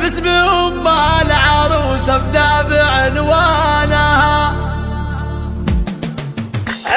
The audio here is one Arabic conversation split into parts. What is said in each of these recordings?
باسم أم العروس ابدأ بعنوانها.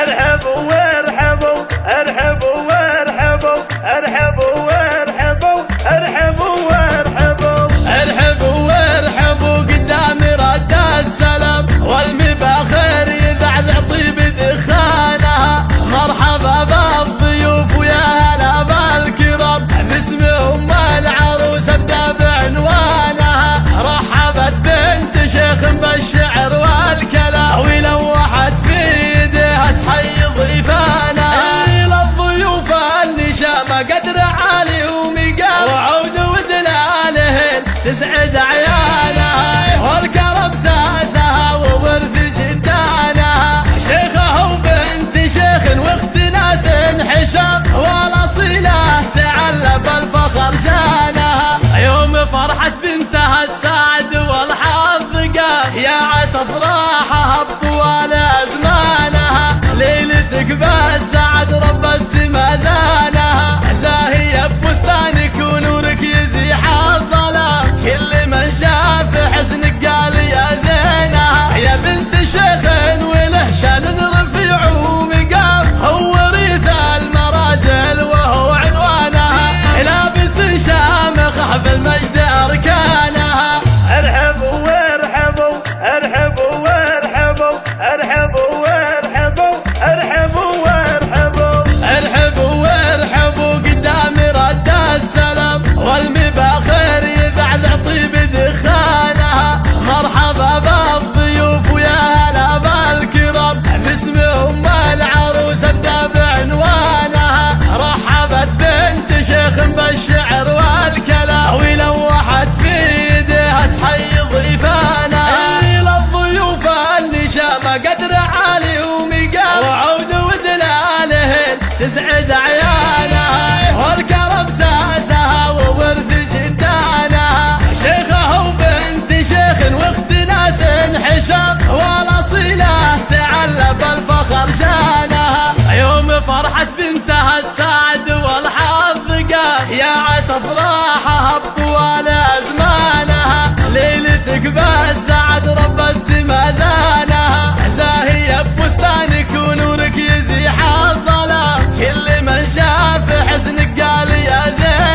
ارحبوا وارحبوا ارحبوا وارحبوا ارحبوا وارحبوا ارحبوا وارحبوا ارحبوا وارحبوا قدام رد السلام، والمباخر يذعذع طيب دخانها. مرحبا بالضيوف ويا هلا بالكرام، باسم أم العروس ابدأ بعنوانها. رحبت بنت شيخ بالشعر والكلام، ولوحت في ايديها تحيي ضيفانها. للضيوف النشامة قدر عالي ومقام، وعود ودلالهن تسعد عيالها. والكرم ساسها وورث جدانها، شيخه وبنت شيخ واخت ناس حشام، والاصيله تعلى بالفخر شانها. يوم فرحة بنتها السعد والحظ قام، يا عسى افراحها بطوال ازمانها. ليلتك بالسعد رب السما زانها، زاهية بفستانك ونورك يزيح الظلام. كل من شاف حسنك قال يا زينها. يا بنت شيخ وله شان رفيع ومقام، هو وريث المراجل وهو عنوانها. لابث شامخ بالمجد اركانها. ارحبوا وارحبوا ارحبوا وارحبوا ارحبوا وارحبوا ارحبوا وارحبوا. ارحبوا وارحبوا قدام رد السلام، والمباخر يذعذع طيب دخانها. مرحبا بالضيوف ويا هلا بالكرام، باسم أم العروس ابدأ بعنوانها. رحبت بنت شيخ بالشعر والكلام، ولوحت في ايديها تحيي ضيفانها. للضيوف النشامة قدر عالي ومقام، وعود ودلالهن تسعد عيالها. والكرم ساسها وورث جدانها، شيخه وبنت شيخ واخت ناس حشام، والاصيله تعلى بالفخر شانها. يوم فرحة بنتها السعد والحظ قام، يا عسى افراحها بطوال ازمانها. ليلتك بالسعد رب السما زانها، زاهية بفستانك ونورك يزيح الظلام. كل من شاف حسنك قال يا زين